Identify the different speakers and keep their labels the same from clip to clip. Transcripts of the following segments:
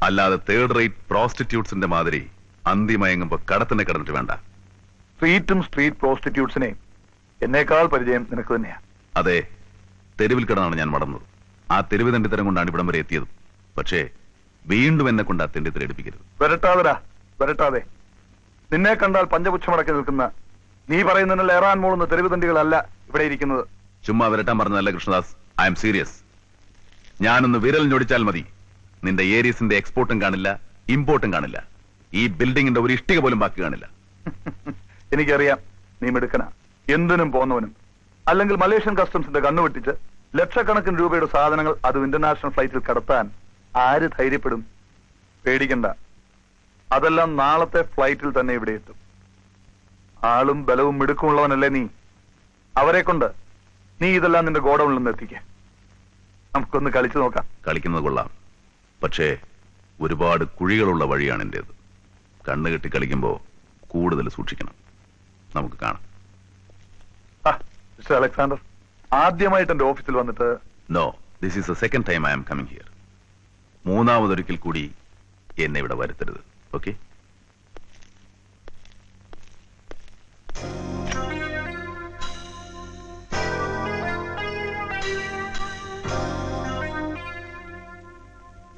Speaker 1: അല്ലാതെ third rate പ്രോസ്റ്റിറ്റ്യൂട്ട്സിന്റെ മാതിരി അന്തിമയങ്ങുമ്പോ കടത്തിനെ കിടന്നിട്ട് വേണ്ട.
Speaker 2: സ്ട്രീറ്റ് പ്രോസ്റ്റിറ്റ്യൂട്ട്സിനെ എന്നേക്കാൾ പരിചയം നിനക്ക് തന്നെയാ.
Speaker 1: അതെ, തെരുവിൽ കിടന്നാണ് ഞാൻ വളർന്നത്. ആ തെരുവ് തെണ്ടിത്തരം കൊണ്ടാണ് ഇവിടം വരെ എത്തിയത്. പക്ഷേ വീണ്ടും എന്നെ കൊണ്ട് ആ തെണ്ടിത്തരം എടുപ്പിക്കരുത്.
Speaker 2: വരട്ടാതെ. നിന്നെ കണ്ടാൽ പഞ്ചപുച്ഛമടക്കി നിൽക്കുന്ന, നീ പറയുന്നതിനുള്ള ഏറാൻ മൂളുന്ന തെരുവ് തണ്ടികളല്ല ഇവിടെ ഇരിക്കുന്നത്.
Speaker 1: ചുമ്മാ വരട്ടാൻ പറഞ്ഞതല്ല കൃഷ്ണദാസ്, ഐ എം സീരിയസ്. ഞാനൊന്ന് വിരൽ ഞൊടിച്ചാൽ മതി, നിന്റെ ഏരീസിന്റെ എക്സ്പോർട്ടും കാണില്ല, ഇമ്പോർട്ടും കാണില്ല. ഈ ബിൽഡിംഗിന്റെ ഒരു ഇഷ്ടിക പോലും ബാക്കി കാണില്ല.
Speaker 2: എനിക്കറിയാം, നീ മിടുക്കന, എന്തിനും പോന്നവനും. അല്ലെങ്കിൽ മലേഷ്യൻ കസ്റ്റംസിന്റെ കണ്ണുവെട്ടിച്ച് ലക്ഷക്കണക്കിന് രൂപയുടെ സാധനങ്ങൾ അത് ഇന്റർനാഷണൽ ഫ്ലൈറ്റിൽ കടത്താൻ ആര് ധൈര്യപ്പെടും? പേടിക്കണ്ട, അതെല്ലാം നാളത്തെ ഫ്ലൈറ്റിൽ തന്നെ ഇവിടെ എത്തും. ആളും ബലവും മിടുക്കുമുള്ളവനല്ലേ നീ. അവരെ കൊണ്ട് നീ ഇതെല്ലാം നിന്റെ ഗോഡൌണിൽ നിന്ന് എത്തിക്കേ. നമുക്കൊന്ന് കളിച്ചു നോക്കാം.
Speaker 1: കളിക്കുന്നത് കൊള്ളാം, പക്ഷേ ഒരുപാട് കുഴികളുള്ള വഴിയാണ് എന്റേത്. കണ്ണുകെട്ടി കളിക്കുമ്പോ കൂടുതൽ സൂക്ഷിക്കണം. നമുക്ക് കാണാം.
Speaker 2: മിസ്റ്റർ അലക്സാണ്ടർ, ആദ്യമായിട്ട് എന്റെ ഓഫീസിൽ വന്നിട്ട്.
Speaker 1: No, this is the second time I am coming here. മൂന്നാമതൊരിക്കൽ കൂടി എന്നെ ഇവിടെ വരുത്തരുത്. Okay?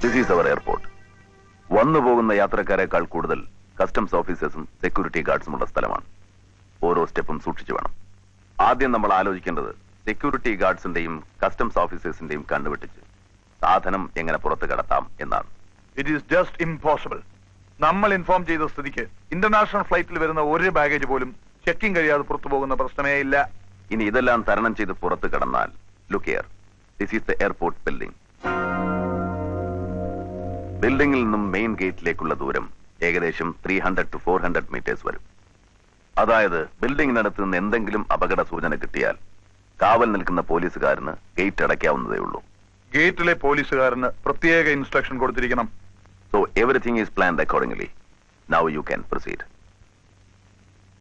Speaker 1: This is our airport. വന്നു പോകുന്ന യാത്രക്കാരെക്കാൾ കൂടുതൽ കസ്റ്റംസ് ഓഫീസേഴ്സും സെക്യൂരിറ്റി ഗാർഡ്സുമുള്ള സ്ഥലമാണ്. ഓരോ സ്റ്റെപ്പും സൂക്ഷിച്ചു വേണം. ആദ്യം നമ്മൾ ആലോചിക്കേണ്ടത് സെക്യൂരിറ്റി ഗാർഡ്സിന്റെയും കസ്റ്റംസ് ഓഫീസേഴ്സിന്റെയും കണ്ണുവെട്ടിച്ച് സാധനം എങ്ങനെ പുറത്ത് കടത്താം എന്നാണ്.
Speaker 2: It is just impossible. നമ്മൾ ഇൻഫോം ചെയ്ത സ്ഥിതിക്ക് ഇന്റർനാഷണൽ ഫ്ലൈറ്റിൽ വരുന്ന ഒരു ബാഗേജ് പോലും ചെക്കിംഗ് കഴിയാതെ പുറത്തു പോകുന്ന പ്രശ്നമേ ഇല്ല.
Speaker 1: ഇനി ഇതെല്ലാം തരണം ചെയ്ത് പുറത്ത് കടന്നാൽ, look here, this is the airport building. ബിൽഡിംഗിൽ നിന്നും മെയിൻ ഗേറ്റിലേക്കുള്ള ദൂരം ഏകദേശം 300 to 400 മീറ്റേഴ്സ് വരും. അതായത് ബിൽഡിംഗിനടുത്ത് നിന്ന് എന്തെങ്കിലും അപകട സൂചന കിട്ടിയാൽ കാവൽ നിൽക്കുന്ന പോലീസുകാരന് ഗേറ്റ് അടയ്ക്കാവുന്നതേ ഉള്ളൂ.
Speaker 2: ഗേറ്റിലെ പോലീസുകാരന് പ്രത്യേക instruction കൊടുത്തിരിക്കണം.
Speaker 1: So everything is planned accordingly. Now you can proceed.